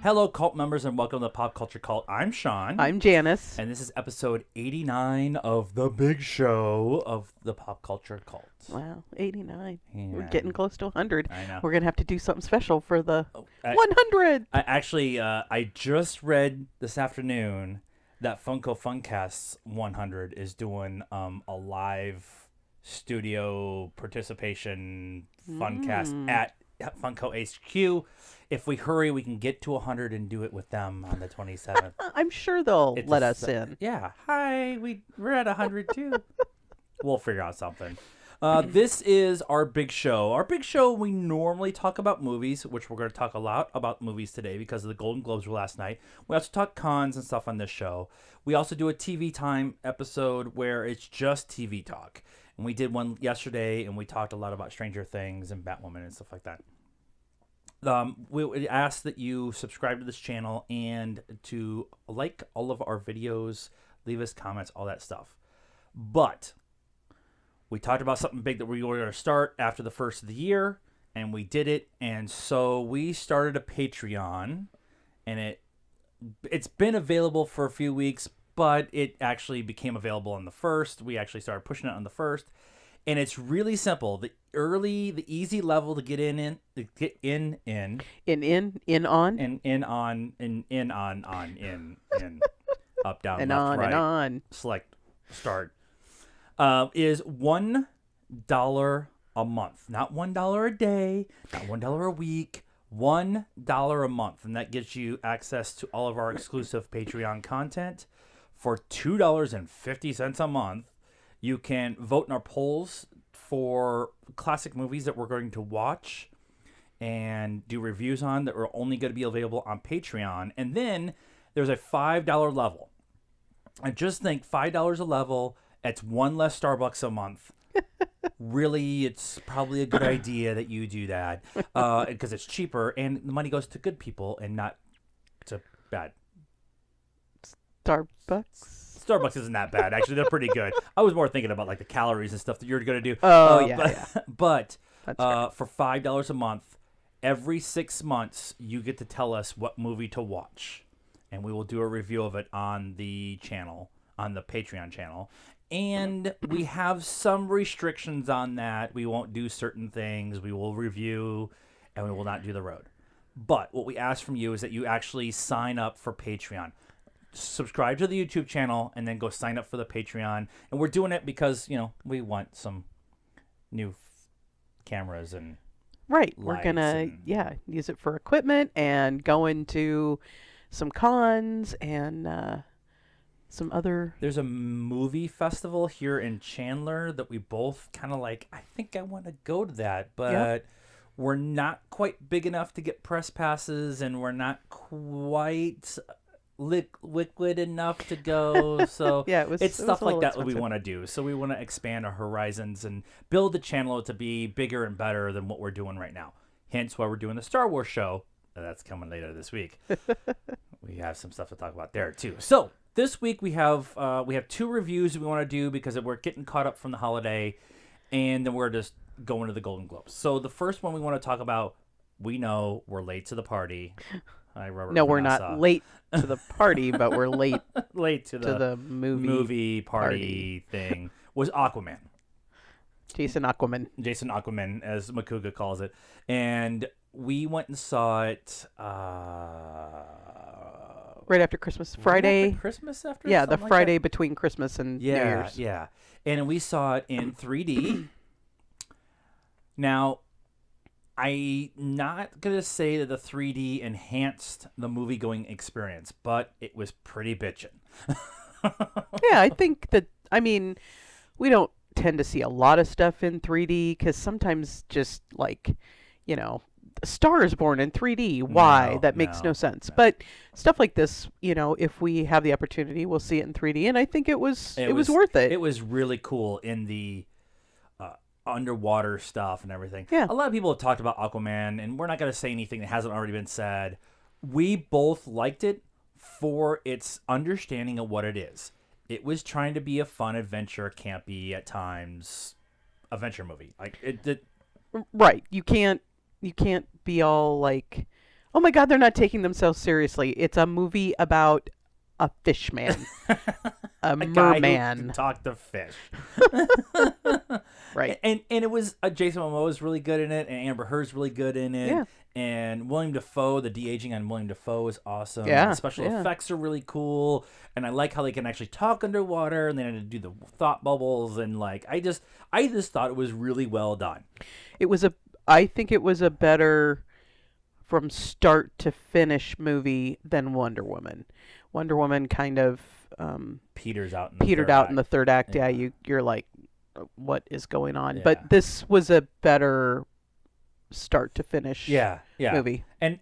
Hello, cult members, and welcome to Pop Culture Cult. I'm Sean. I'm Janice. And this is episode 89 of the big show of the Pop Culture Cult. Wow, 89. Yeah. We're getting close to 100. I know. We're going to have to do something special for the 100. I just read this afternoon that Funko Funcasts 100 is doing a live studio participation Funcast at Funko HQ. If we hurry, we can get to 100 and do it with them on the 27th. I'm sure they'll let us in. Yeah. Hi, we're at 100 too. We'll figure out something. This is our big show. Our big show, we normally talk about movies, which we're going to talk a lot about movies today because of the Golden Globes were last night. We also talk cons and stuff on this show. We also do a TV time episode where it's just TV talk. And we did one yesterday, and we talked a lot about Stranger Things and Batwoman and stuff like that. We would ask that you subscribe to this channel and to like all of our videos, leave us comments, all that stuff. But we talked about something big that we were going to start after the first of the year, and we did it. And so we started a Patreon, and it's been available for a few weeks, but it actually became available on the first. We actually started pushing it on the first. And it's really simple. The easy level to get in, up, down, and left, on, right, and on. select, start, is $1 a month. Not $1 a day, not $1 a week, $1 a month. And that gives you access to all of our exclusive Patreon content for $2.50 a month. You can vote in our polls for classic movies that we're going to watch and do reviews on that are only going to be available on Patreon. And then there's a $5 level. I just think $5 a level, it's one less Starbucks a month. Really, it's probably a good idea that you do that because it's cheaper and the money goes to good people and not to bad. Starbucks isn't that bad. Actually, they're pretty good. I was more thinking about like the calories and stuff that you're going to do. But for $5 a month, every 6 months, you get to tell us what movie to watch. And we will do a review of it on the channel, on the Patreon channel. And we have some restrictions on that. We won't do certain things. We will review, and we will not do the road. But what we ask from you is that you actually sign up for Patreon. Subscribe to the YouTube channel and then go sign up for the Patreon. And we're doing it because, we want some new cameras and we're going to use it for equipment and go into some cons and some other. There's a movie festival here in Chandler that we both kind of like, I think I want to go to that, but we're not quite big enough to get press passes and we're not quite liquid enough to go, so it's stuff like that we want to do. So we want to expand our horizons and build the channel to be bigger and better than what we're doing right now. Hence why we're doing the Star Wars show. That's coming later this week. We have some stuff to talk about there too. So this week we have 2 reviews we want to do because we're getting caught up from the holiday, and then we're just going to the Golden Globes. So the first one we want to talk about, we know we're late to the party. No, we're not late to the party, but we're late to the movie party thing. Was Aquaman. Jason Aquaman, as Makuga calls it. And we went and saw it right after Christmas. Friday. Christmas after? Yeah, the Friday between Christmas and New Year's. Yeah. And we saw it in 3D. Now, I'm not going to say that the 3D enhanced the movie-going experience, but it was pretty bitchin'. Yeah, I think that, we don't tend to see a lot of stuff in 3D because sometimes just like, A Star is Born in 3D. Why? That makes no sense. No. But stuff like this, if we have the opportunity, we'll see it in 3D, and I think it was worth it. It was really cool in the underwater stuff and everything. Yeah. A lot of people have talked about Aquaman, and we're not going to say anything that hasn't already been said. We both liked it for its understanding of what it is. It was trying to be a fun adventure, campy at times adventure movie. Like it did. Right. You can't be all like, Oh my God, they're not taking themselves seriously. It's a movie about a fish man, a A guy who merman. can talk to fish. Right. And it was Jason Momoa is really good in it, and Amber Heard's really good in it. Yeah. And William Dafoe, the de-aging on William Dafoe is awesome. Yeah, The special yeah. effects are really cool, and I like how they can actually talk underwater, and they had to do the thought bubbles, and like I just thought it was really well done. I think it was a better from start to finish movie than Wonder Woman. Wonder Woman kind of Petered out in the third act. Yeah, you're like, what is going on? Yeah. But this was a better start to finish movie. And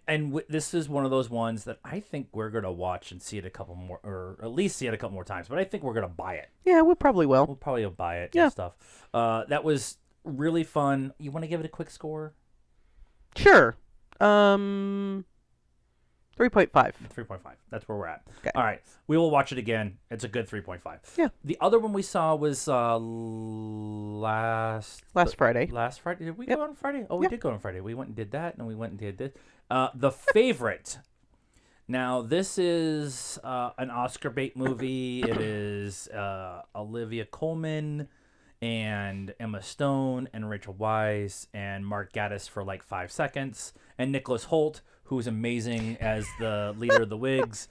this is one of those ones that I think we're gonna watch and see it a couple more, or at least see it a couple more times. But I think we're gonna buy it. Yeah, we probably will. We'll probably buy it Yeah. and stuff. That was really fun. You want to give it a quick score? Sure. 3.5. 3.5. That's where we're at. Okay. All right. We will watch it again. It's a good 3.5. Yeah. The other one we saw was Last Friday. Last Friday. Did we Yep. go on Friday? Oh, we Yep. did go on Friday. We went and did that, and we went and did this. The Favorite. Now, this is an Oscar bait movie. It is Olivia Colman and Emma Stone and Rachel Weisz and Mark Gatiss for like 5 seconds, and Nicholas Hoult, who's amazing as the leader of the Whigs.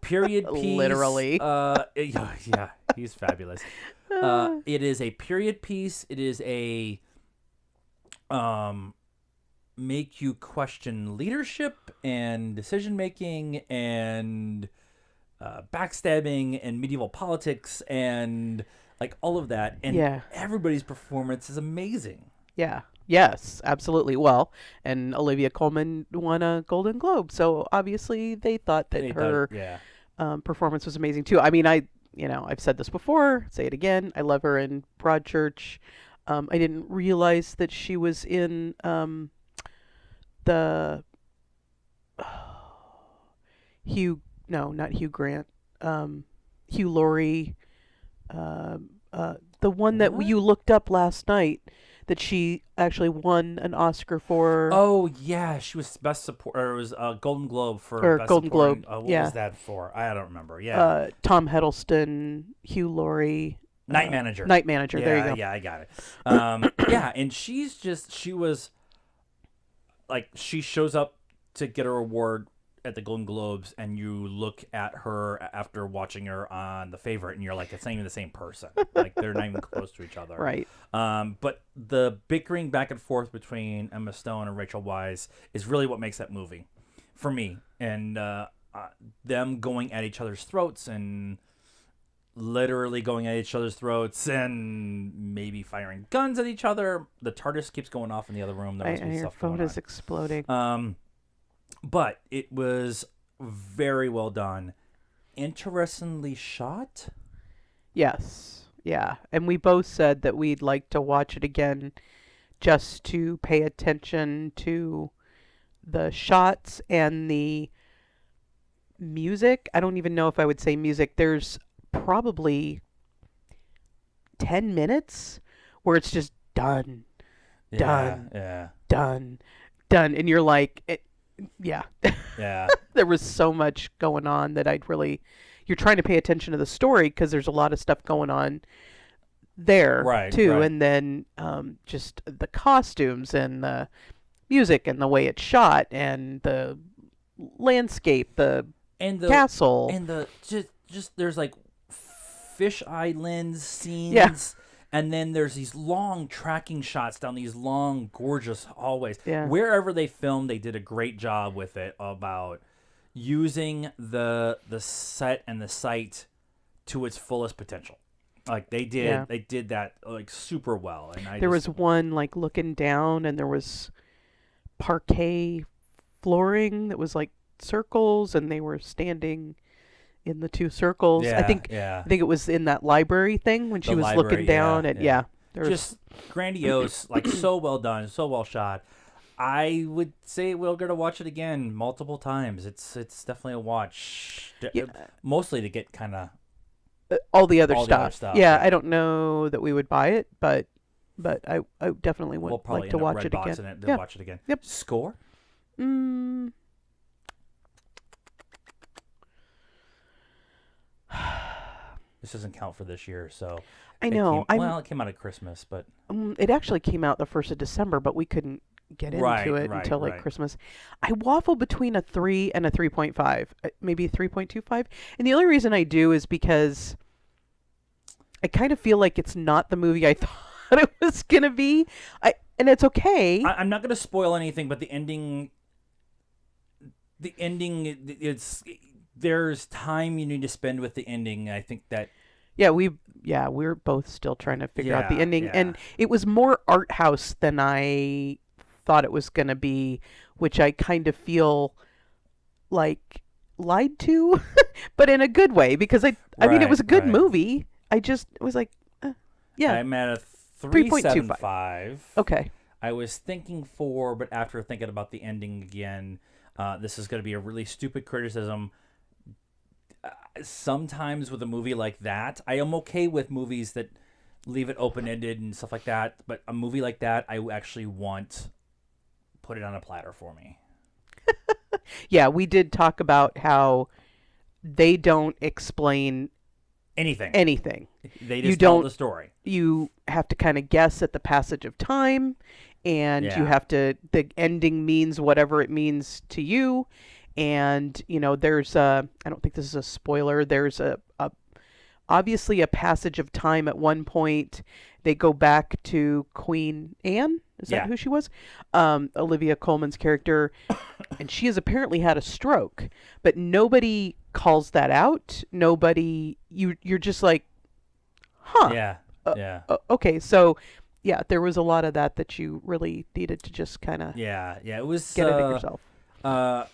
Period piece. Literally. Yeah, he's fabulous. It is a period piece. It is a make you question leadership and decision making and backstabbing and medieval politics and like all of that. And everybody's performance is amazing. Yeah. Yes, absolutely. Well, and Olivia Colman won a Golden Globe, so obviously they thought that her performance was amazing too. I mean, I've said this before, say it again. I love her in Broadchurch. I didn't realize that she was in not Hugh Grant, Hugh Laurie, the one that you looked up last night. That she actually won an Oscar for. Oh yeah, she was best support. Or it was a Golden Globe for best Golden supporting. Globe. What was that for? I don't remember. Yeah. Tom Hiddleston, Hugh Laurie. Night Manager. Night Manager. Yeah, there you go. Yeah, I got it. Yeah, and she was like, she shows up to get her award at the Golden Globes, and you look at her after watching her on The Favorite, and you're like, it's not even the same person. Like, they're not even close to each other. Right. But the bickering back and forth between Emma Stone and Rachel Weisz is really what makes that movie for me. And them going at each other's throats and literally going at each other's throats and maybe firing guns at each other. The TARDIS keeps going off in the other room. There must be Your stuff phone going on. is exploding. But it was very well done. Interestingly shot. Yes. Yeah. And we both said that we'd like to watch it again just to pay attention to the shots and the music. I don't even know if I would say music. There's probably 10 minutes where it's just done. Yeah. Done. And you're like... Yeah. There was so much going on that you're trying to pay attention to the story because there's a lot of stuff going on there too. Right. And then just the costumes and the music and the way it's shot and the landscape, the castle. And the just there's like fish islands scenes. Yeah. And then there's these long tracking shots down these long, gorgeous hallways. Yeah. Wherever they filmed, they did a great job with it about using the set and the site to its fullest potential. Like they did that like super well. And there was one like looking down, and there was parquet flooring that was like circles, and they were standing in the two circles. I think it was in that library thing when she was looking down, and there just grandiose, like so well done, so well shot. I would say we're gonna watch it again multiple times. It's definitely a watch, mostly to get kind of all the other stuff. Yeah, I don't know that we would buy it, but I definitely would like to watch it again. Watch it again. Yep. Score? This doesn't count for this year, so I know. it came out at Christmas, but It actually came out the 1st of December, but we couldn't get into it until like Christmas. I waffle between a 3 and a 3.5, maybe a 3.25. And the only reason I do is because I kind of feel like it's not the movie I thought it was going to be. And it's okay. I'm not going to spoil anything, but the ending, there's time you need to spend with the ending. I think that. Yeah, we're both still trying to figure out the ending. And it was more art house than I thought it was going to be, which I kind of feel like lied to, but in a good way, because I mean, it was a good movie. I just was like, yeah. I'm at a 3.75. Okay. I was thinking 4, but after thinking about the ending again, this is going to be a really stupid criticism. Sometimes with a movie like that, I am okay with movies that leave it open-ended and stuff like that, but a movie like that, I actually want put it on a platter for me. Yeah, we did talk about how they don't explain anything. They just tell the story. You have to kind of guess at the passage of time, and you have to, the ending means whatever it means to you. And, you know, there's I don't think this is a spoiler. There's obviously a passage of time at one point. They go back to Queen Anne. Is that who she was? Olivia Colman's character. And she has apparently had a stroke, but nobody calls that out. Nobody, you're just like, huh. Yeah. Okay. So yeah, there was a lot of that you really needed to just kind of it was get it yourself. I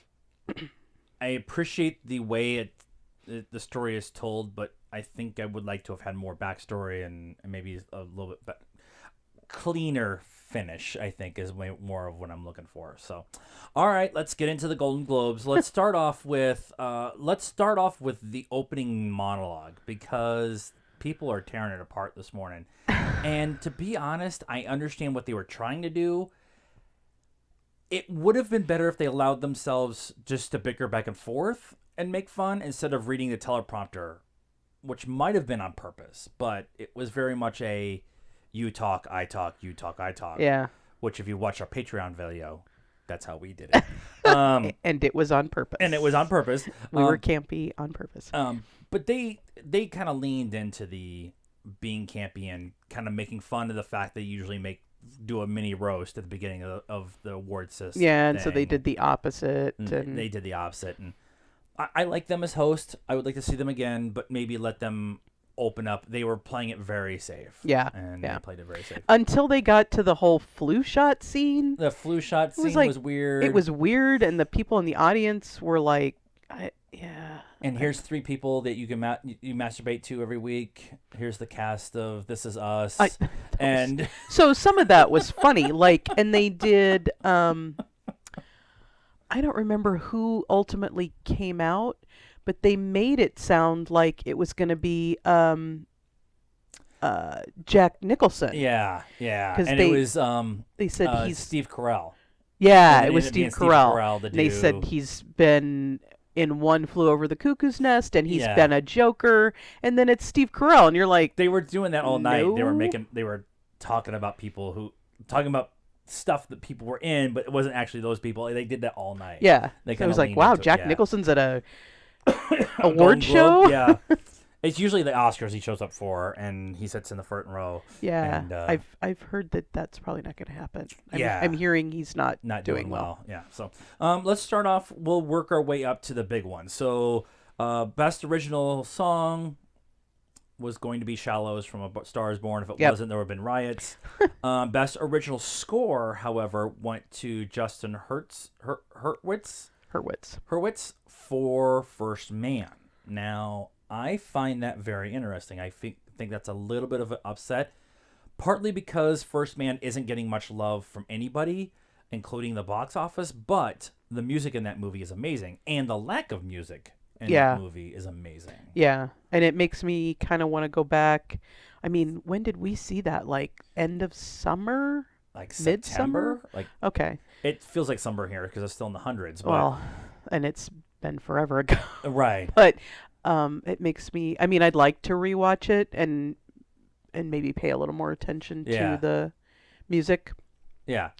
appreciate the way the story is told, but I think I would like to have had more backstory and maybe a little bit cleaner finish, I think, is way more of what I'm looking for. So, all right, let's get into the Golden Globes. Let's start off with the opening monologue, because people are tearing it apart this morning. And to be honest, I understand what they were trying to do. It would have been better if they allowed themselves just to bicker back and forth and make fun instead of reading the teleprompter, which might have been on purpose, but it was very much a you talk, I talk, you talk, I talk. Yeah. Which, if you watch our Patreon video, that's how we did it. And it was on purpose. We were campy on purpose. But they kind of leaned into the being campy and kind of making fun of the fact they usually do a mini roast at the beginning of the award system. Yeah, and so they did the opposite. They did the opposite. And I like them as hosts. I would like to see them again, but maybe let them open up. They were playing it very safe. Yeah. And they played it very safe. Until they got to the whole flu shot scene. The flu shot scene was weird. It was weird, and the people in the audience were like, yeah. And here's 3 people that you can you masturbate to every week. Here's the cast of This Is Us. So some of that was funny. And they did, I don't remember who ultimately came out, but they made it sound like it was going to be Jack Nicholson. Yeah. Because it was they said he's Steve Carell. Yeah, it was Steve Carell. They said he's been in One Flew Over the Cuckoo's Nest, and he's been a Joker, and then it's Steve Carell, and you're like, they were doing that all night. They were talking about stuff that people were in, but it wasn't actually those people. They did that all night. Yeah, I was like, wow, Jack Nicholson's at a award show. Yeah. It's usually the Oscars he shows up for, and he sits in the front row. Yeah, and, I've heard that's probably not going to happen. I'm hearing he's not doing well. Yeah, so let's start off. We'll work our way up to the big one. So best original song was going to be Shallows from A Star Is Born. If it wasn't, there would have been riots. Best original score, however, went to Justin Hurwitz for First Man. Now, I find that very interesting. I think that's a little bit of an upset, partly because First Man isn't getting much love from anybody, including the box office, but the music in that movie is amazing, and the lack of music in that movie is amazing. Yeah, and it makes me kind of want to go back. I mean, when did we see that? Like end of summer? Like midsummer? Like okay. It feels like summer here because it's still in the hundreds. But... Well, and it's been forever ago. Right. But It makes me. I mean, I'd like to rewatch it and maybe pay a little more attention to Yeah. the music. Yeah.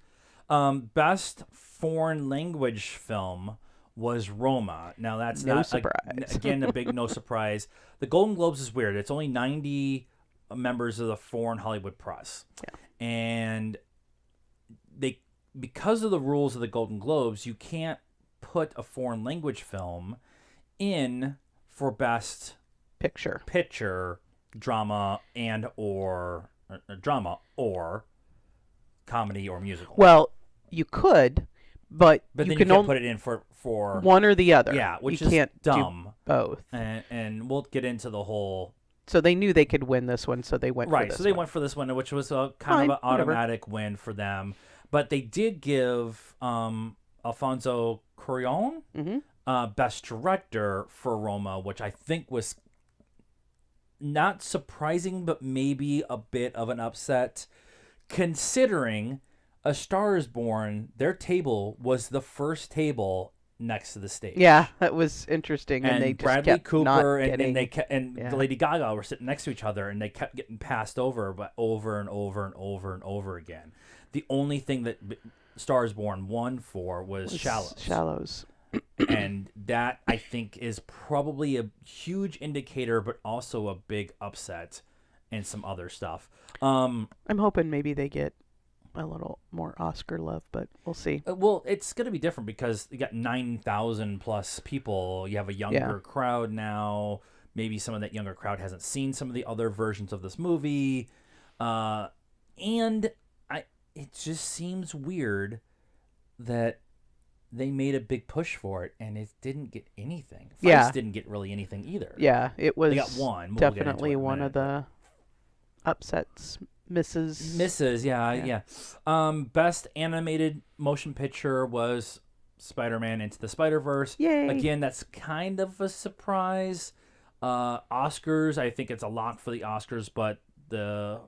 Best foreign language film was Roma. Now that's No not surprise. again a big no surprise. The Golden Globes is weird. It's only 90 members of the foreign Hollywood press, and they because of the rules of the Golden Globes, you can't put a foreign language film in for best picture, drama or comedy or musical. Well, you could, but But you then you can can't only put it in for one or the other. yeah, which you is can't dumb. do both. And we'll get into the whole So they knew they could win this one, so they went for right. this So they one. went for this one, which was a Fine, kind of an whatever. automatic win for them. But they did give Alfonso Cuarón best director for Roma, which I think was not surprising, but maybe a bit of an upset, considering A Star Is Born. Their table was the first table next to the stage. Yeah, that was interesting, and they just Bradley kept Cooper not and getting, they kept, yeah. Lady Gaga were sitting next to each other, and they kept getting passed over, but over and over and over and over again. The only thing that Stars Born won for was Shallows. Shallows. And that, I think, is probably a huge indicator, but also a big upset and some other stuff. I'm hoping maybe they get a little more Oscar love, but we'll see. Well, it's going to be different because you got 9,000 plus people. You have a younger crowd now. Maybe some of that younger crowd hasn't seen some of the other versions of this movie. And it just seems weird that they made a big push for it and it didn't get anything. Vice didn't get really anything either. Yeah, it was They got one. definitely one of the upsets. Misses, yeah. Best animated motion picture was Spider-Man Into the Spider-Verse. Yay. Again, that's kind of a surprise. Oscars, I think it's a lock for the Oscars, but the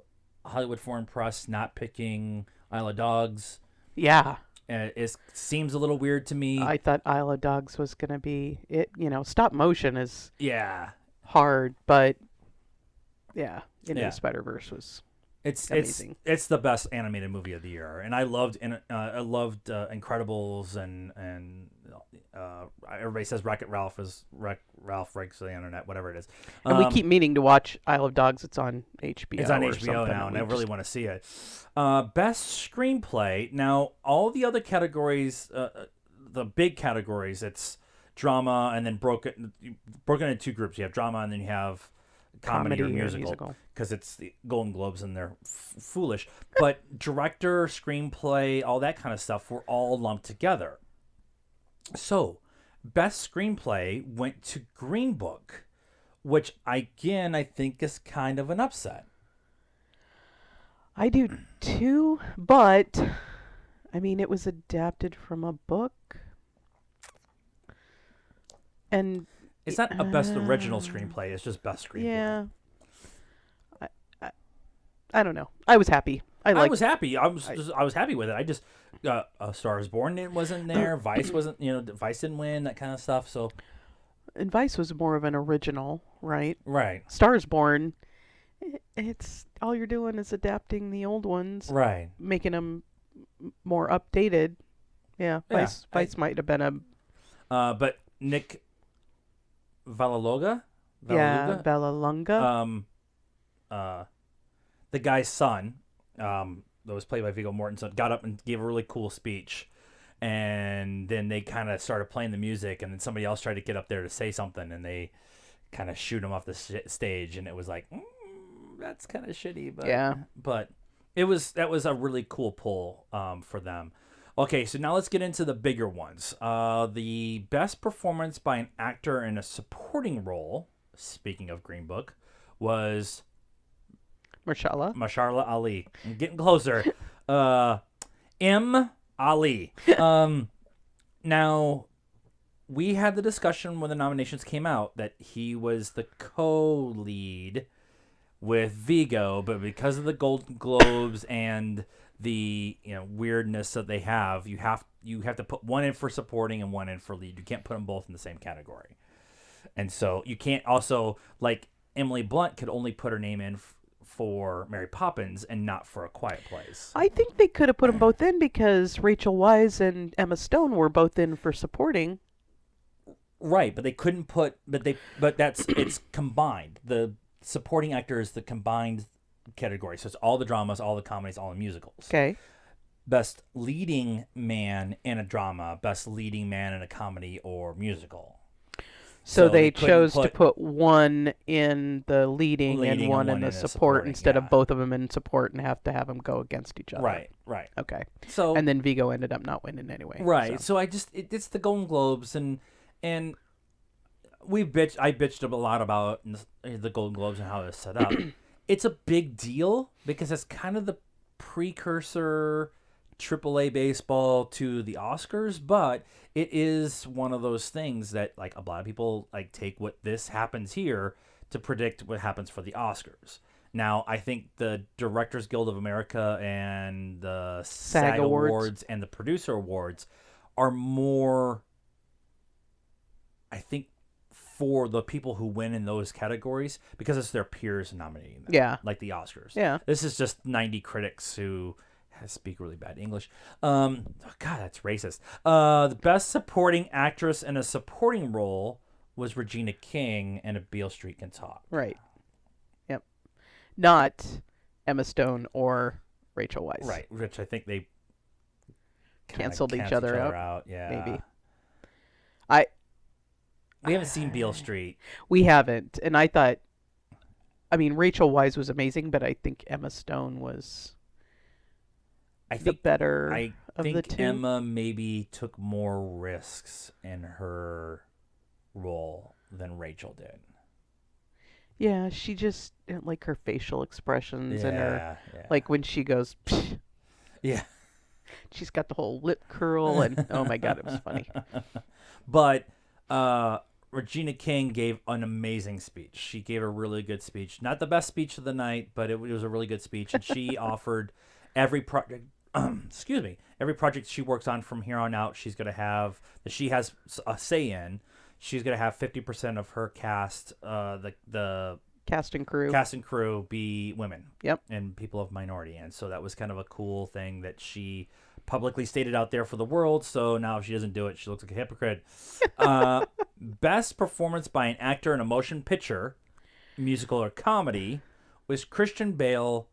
Hollywood Foreign Press not picking Isle of Dogs. Yeah. It seems a little weird to me. I thought Isle of Dogs was going to be it. Stop motion is hard, but Into the Spider-Verse was amazing. It's the best animated movie of the year, and I loved Incredibles and everybody says Wreck-It Ralph is Ralph Breaks the Internet, whatever it is. And we keep meaning to watch Isle of Dogs. It's on HBO. It's on HBO now, and I really want to see it. Best screenplay. Now, all the other categories, the big categories, it's drama, and then broken into two groups. You have drama, and then you have comedy or musical, because it's the Golden Globes and they're foolish. But director, screenplay, all that kind of stuff were all lumped together. So, best screenplay went to Green Book, which I think is kind of an upset. I do too, but I mean, it was adapted from a book, and it's not a best original screenplay. It's just best screenplay. Yeah. I don't know. I was happy. I was happy. I was happy with it. I just A Star Is Born wasn't there. Vice wasn't. Vice didn't win, that kind of stuff. So, and Vice was more of an original, right? Right. Stars Born. It's all you're doing is adapting the old ones, right? Making them more updated. Yeah. Vice might have been a. But Nick Vallelonga. Vallelonga. The guy's son, that was played by Viggo Mortensen, got up and gave a really cool speech, and then they kind of started playing the music, and then somebody else tried to get up there to say something, and they kind of shoot him off the stage, and it was like, that's kind of shitty, but that was a really cool pull for them. Okay, so now let's get into the bigger ones. The best performance by an actor in a supporting role, speaking of Green Book, was Mahershala Ali. I'm getting closer. Ali. Now, we had the discussion when the nominations came out that he was the co-lead with Viggo, but because of the Golden Globes and the weirdness that they have, you have to put one in for supporting and one in for lead. You can't put them both in the same category. And so you can't also, like, Emily Blunt could only put her name in for Mary Poppins and not for A Quiet Place. I think they could have put them both in because Rachel Weisz and Emma Stone were both in for supporting. Right, but they couldn't put, but that's, it's combined. The supporting actor is the combined category. So it's all the dramas, all the comedies, all the musicals. Okay. Best leading man in a drama, best leading man in a comedy or musical. So they chose to put one in the leading and one in the support instead of both of them in support and have to have them go against each other. Right. Okay. So and then Vigo ended up not winning anyway. Right. So it's the Golden Globes and I bitched a lot about the Golden Globes and how it's set up. It's a big deal because it's kind of the precursor AAA baseball to the Oscars, but it is one of those things that, like, a lot of people like take what this happens here to predict what happens for the Oscars. Now, I think the Directors Guild of America and the SAG Awards and the Producer Awards are more, I think, for the people who win in those categories because it's their peers nominating them. Yeah. Like the Oscars. Yeah. This is just 90 critics who speak really bad English. God, that's racist. The best supporting actress in a supporting role was Regina King in A Beale Street Can Talk. Right. Yep. Not Emma Stone or Rachel Weisz. Right, which I think they canceled each other out. Yeah. Maybe. We haven't seen Beale Street. We haven't. And I thought, I mean, Rachel Weisz was amazing, but I think Emma Stone was the better of the two. I think Emma maybe took more risks in her role than Rachel did. Yeah, she just, like, her facial expressions and her, like, when she goes, psh, yeah, she's got the whole lip curl, and oh my God, it was funny. But Regina King gave an amazing speech. She gave a really good speech. Not the best speech of the night, but it was a really good speech. And she offered every project, every project she works on from here on out, she's going to have, that she has a say in, she's going to have 50% of her cast, the cast and crew be women. Yep. And people of minority. And so that was kind of a cool thing that she publicly stated out there for the world. So now if she doesn't do it, she looks like a hypocrite. Best performance by an actor in a motion picture, musical or comedy, was Christian Bale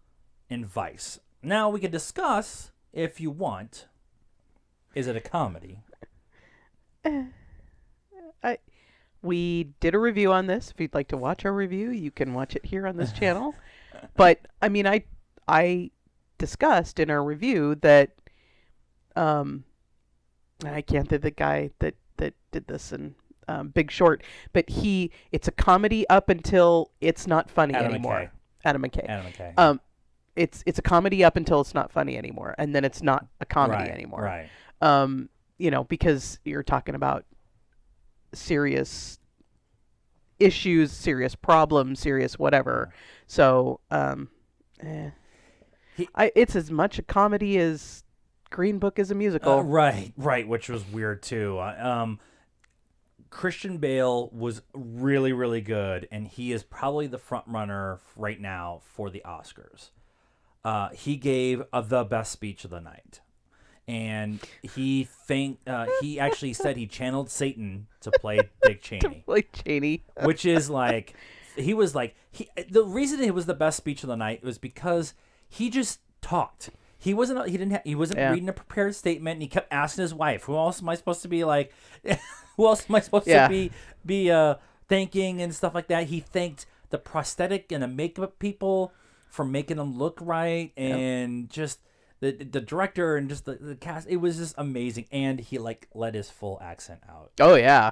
in Vice. Now we can discuss, if you want, is it a comedy? We did a review on this. If you'd like to watch our review, you can watch it here on this channel. But I mean, I discussed in our review that I can't think of the guy that did this in Big Short, but it's a comedy up until it's not funny anymore. Adam McKay. It's a comedy up until it's not funny anymore, and then it's not a comedy anymore. Right. Because you're talking about serious issues, serious problems, serious whatever. So, it's as much a comedy as Green Book is a musical. Right, which was weird too. Christian Bale was really, really good, and he is probably the front runner right now for the Oscars. He gave the best speech of the night. And he actually said he channeled Satan to play Dick Cheney. Which is like, the reason it was the best speech of the night was because he just talked. He wasn't reading a prepared statement, and he kept asking his wife, who else am I supposed to be like, who else am I supposed to be thanking and stuff like that. He thanked the prosthetic and the makeup people for making them look right, and just the director and just the cast. It was just amazing, and he let his full accent out. Oh yeah.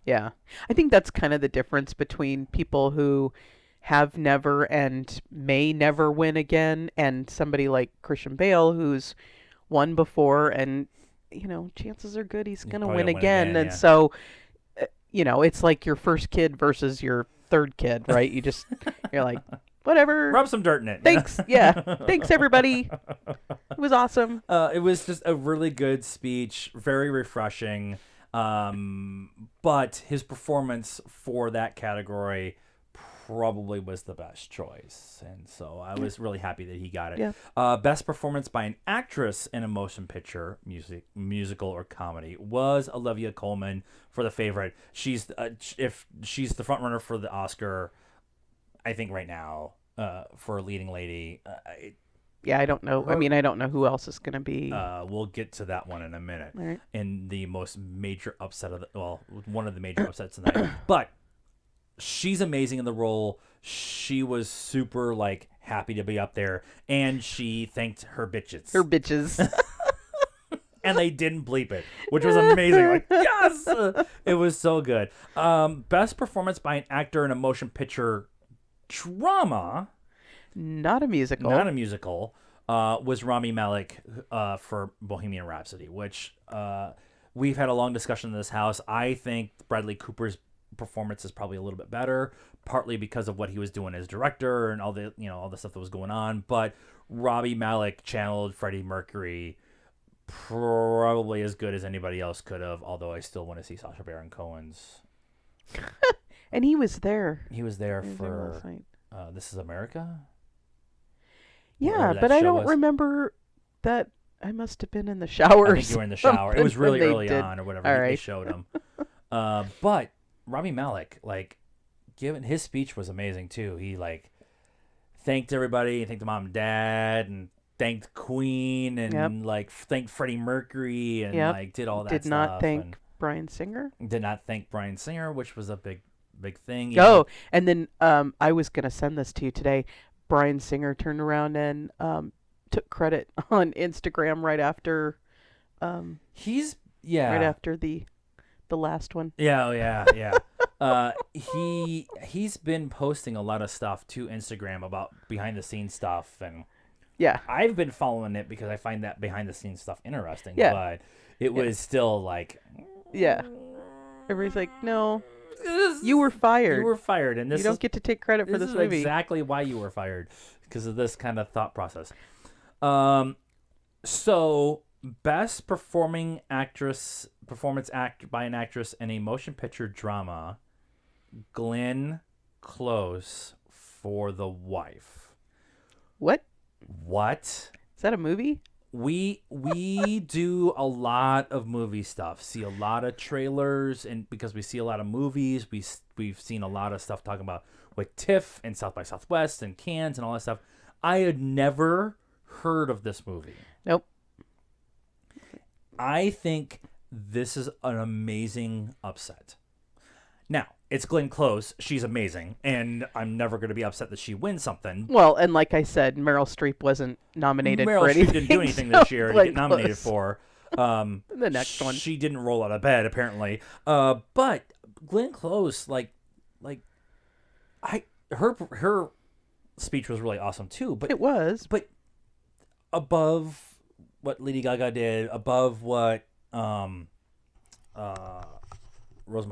I think that's kind of the difference between people who have never and may never win again, and somebody like Christian Bale who's won before, and chances are good he's gonna win again. And so it's like your first kid versus your third kid, right? You're like, whatever, rub some dirt in it. Thanks. Thanks everybody, it was awesome. It was just a really good speech, very refreshing. but his performance for that category probably was the best choice, and so I was really happy that he got it. Yeah. Best performance by an actress in a motion picture, musical, or comedy was Olivia Colman for The Favorite. She's if she's the front runner for the Oscar, I think right now for a leading lady. Yeah, I don't know. I mean, I don't know who else is going to be. We'll get to that one in a minute. Right. In the most major upset of one of the major upsets tonight, but. She's amazing in the role. She was super happy to be up there, and she thanked her bitches. Her bitches. And they didn't bleep it, which was amazing. Yes, it was so good. Best performance by an actor in a motion picture drama, Not a musical. not a musical, was Rami Malek for Bohemian Rhapsody, which we've had a long discussion in this house. I think Bradley Cooper's performance is probably a little bit better, partly because of what he was doing as director and all the stuff that was going on. But Rami Malek channeled Freddie Mercury probably as good as anybody else could have. Although I still want to see Sacha Baron Cohen's. And he was there. He was there He was there last night. This Is America. Yeah, Whatever that but I show don't was. remember that. I must have been in the shower. I think you were in the shower. It was when really they early did. on or whatever. All They right. showed him. But Rami Malek, given his speech was amazing too. He thanked everybody, thanked the mom and dad, and thanked Queen, and thanked Freddie Mercury, and did all that Did stuff. not thank Bryan Singer. and did not thank Bryan Singer, which was a big thing. Oh, and then I was going to send this to you today. Bryan Singer turned around and took credit on Instagram right after He's right after the last one. Yeah. He's been posting a lot of stuff to Instagram about behind the scenes stuff, and Yeah. I've been following it because I find that behind the scenes stuff interesting. Yeah. But it was still Yeah. Everybody's like, "No, you were fired. You were fired, and this You don't get to take credit for this this is movie." exactly why you were fired, because of this kind of thought process. So best performance act by an actress in a motion picture drama, Glenn Close for The Wife. What? What? Is that a movie? We do a lot of movie stuff. See a lot of trailers, and because we see a lot of movies, we've seen a lot of stuff talking about with TIFF and South by Southwest and Cannes and all that stuff. I had never heard of this movie. Nope. I think this is an amazing upset. Now, it's Glenn Close. She's amazing, and I'm never going to be upset that she wins something. Well, and like I said, Meryl Streep wasn't nominated Meryl for Streep anything. didn't do anything so this year to Glenn get nominated Close. for. The next one. She didn't roll out of bed apparently. But Glenn Close, her speech was really awesome too. But It was. but above what Lady Gaga did, above what Rosamund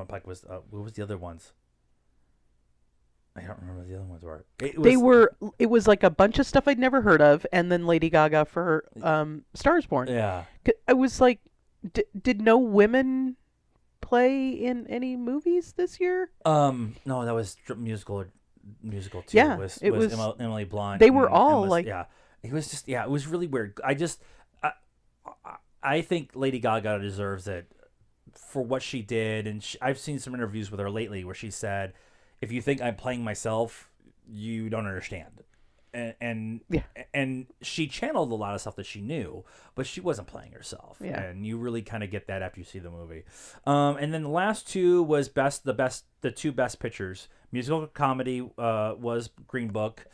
Pike was. What was the other ones? I don't remember what the other ones were. It was like a bunch of stuff I'd never heard of, and then Lady Gaga for Stars Born. Yeah. I was like, did no women play in any movies this year? No, that was musical too. Yeah, it was was- Emily Blunt. they were and all Emma- like- yeah. It was just it was really weird. I think Lady Gaga deserves it for what she did, and I've seen some interviews with her lately where she said, "If you think I'm playing myself, you don't understand." And she channeled a lot of stuff that she knew, but she wasn't playing herself. Yeah. And you really kind of get that after you see the movie. And then the last two was the two best pictures. Musical comedy was Green Book.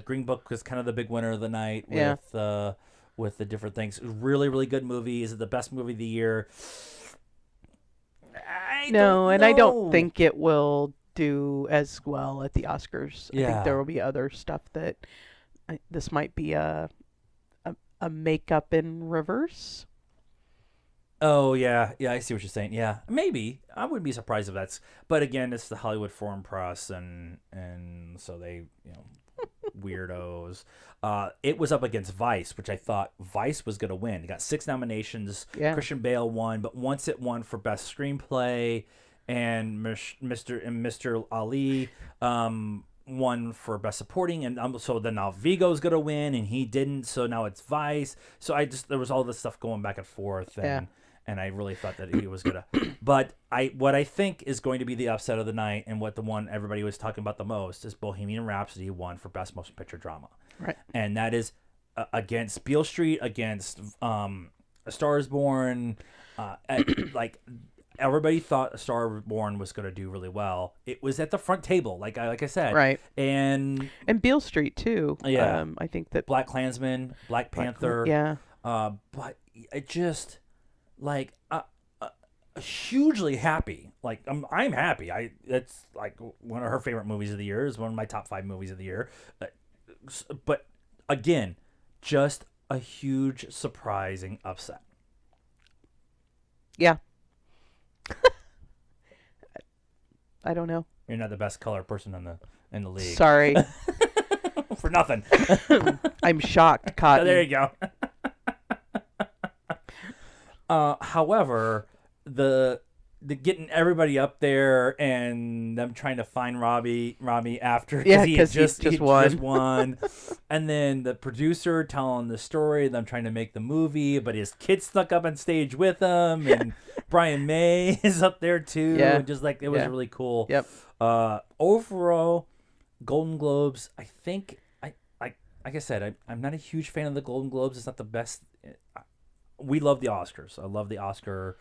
Green Book was kind of the big winner of the night with the different things. Really, really good movie. Is it the best movie of the year? I don't think it will do as well at the Oscars. I Yeah. think there will be other stuff that this might be a makeup in reverse. Oh yeah, I see what you're saying. Yeah, maybe I wouldn't be surprised if that's. But again, it's the Hollywood Foreign Press, and so they, weirdos. It was up against Vice, which I thought Vice was gonna win. It got 6 nominations. Yeah. Christian Bale won, but once it won for best screenplay, and Mr. Ali won for best supporting, and so then now Vigo's gonna win, and he didn't, so now it's Vice. So there was all this stuff going back and forth, and I really thought that he was gonna. But what I think is going to be the upset of the night, and what the one everybody was talking about the most, is Bohemian Rhapsody won for best motion picture drama, Right. and that is against Beale Street, against A Star Is Born, like. Everybody thought A Star Is Born was going to do really well. It was at the front table, like I said, Right. And Beale Street too. Yeah. I think that Black Klansman, Black Panther. Yeah. But it just like hugely happy. Like I'm happy. It's like one of her favorite movies of the year. Is one of my top 5 movies of the year. But again, just a huge surprising upset. Yeah. I don't know. You're not the best color person in the league. Sorry. For nothing. I'm shocked, Cotton. There you go. However, the getting everybody up there and them trying to find Robbie after he just won. And then the producer telling the story, them trying to make the movie, but his kid stuck up on stage with him, and Brian May is up there too. Yeah. Just like it was really cool. Yep. Overall, Golden Globes, I think like I said, I'm not a huge fan of the Golden Globes. It's not the best. We love the Oscars. I love the Oscar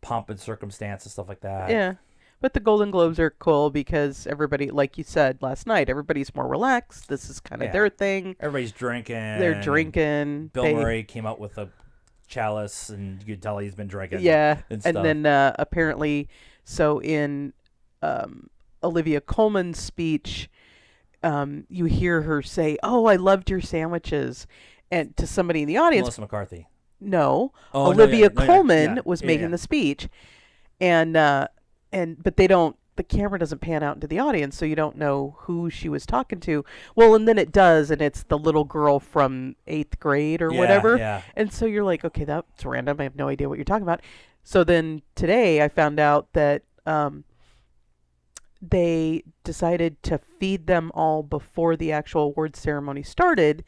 pomp and circumstance and stuff like that. Yeah. But the Golden Globes are cool because everybody, like you said last night, everybody's more relaxed. This is kind of their thing. Everybody's drinking. They're drinking. Bill Murray came out with a chalice, and you could tell he's been drinking. Yeah. And stuff. And then apparently, so in Olivia Colman's speech, you hear her say, "Oh, I loved your sandwiches," and to somebody in the audience. Melissa McCarthy. No, Oh, Olivia Colman was making the speech, but the camera doesn't pan out into the audience, so you don't know who she was talking to. Well, and then it does, and it's the little girl from 8th grade or whatever. Yeah. And so you're like, okay, that's random. I have no idea what you're talking about. So then today I found out that they decided to feed them all before the actual award ceremony started,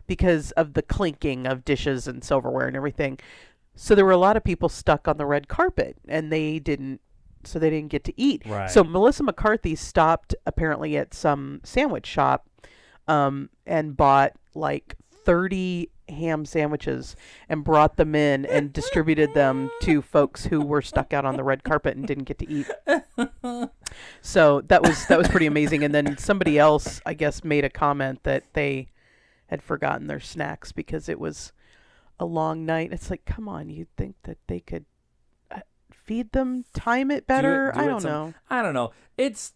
because of the clinking of dishes and silverware and everything. So there were a lot of people stuck on the red carpet, and they didn't get to eat. Right. So Melissa McCarthy stopped apparently at some sandwich shop and bought like 30 ham sandwiches and brought them in and distributed them to folks who were stuck out on the red carpet and didn't get to eat. So that was pretty amazing. And then somebody else, I guess, made a comment that they had forgotten their snacks because it was a long night. It's like, come on, you'd think that they could feed them, time it better. I don't know. I don't know. It's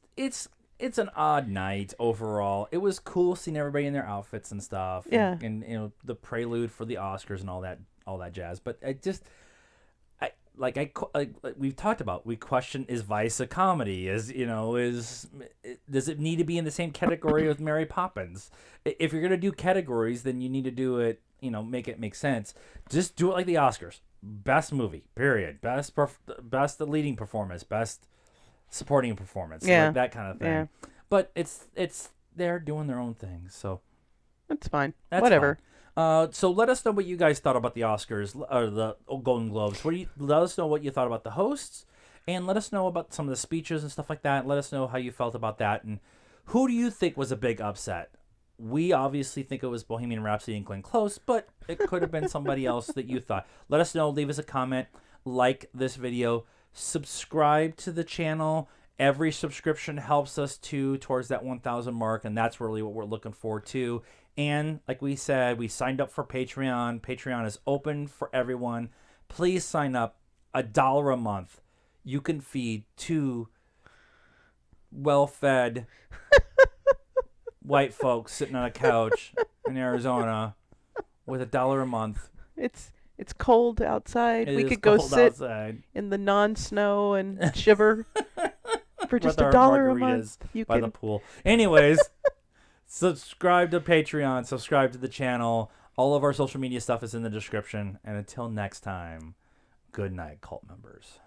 an odd night overall. It was cool seeing everybody in their outfits and stuff. Yeah. And the prelude for the Oscars and all that jazz. But we've talked about, we question, is Vice a comedy? Does it need to be in the same category with Mary Poppins? If you're gonna do categories, then you need to do it, make it make sense. Just do it like the Oscars. Best movie, period. Best leading performance, best supporting performance, like that kind of thing. Yeah. But it's they're doing their own thing, so that's fine. That's whatever. Fine. So let us know what you guys thought about the Oscars or the Golden Globes. Let us know what you thought about the hosts, and let us know about some of the speeches and stuff like that. Let us know how you felt about that, and who do you think was a big upset? We obviously think it was Bohemian Rhapsody and Glenn Close, but it could have been somebody else that you thought. Let us know. Leave us a comment. Like this video. Subscribe to the channel. Every subscription helps us towards that 1,000 mark, and that's really what we're looking forward to. And like we said, we signed up for Patreon. Patreon is open for everyone. Please sign up. $1 a month. You can feed 2 well-fed white folks sitting on a couch in Arizona with $1 a month. It's cold outside. We could go sit outside in the non-snow and shiver for just $1 a month. You by the pool. Anyways, subscribe to Patreon. Subscribe to the channel. All of our social media stuff is in the description. And until next time, good night, cult members.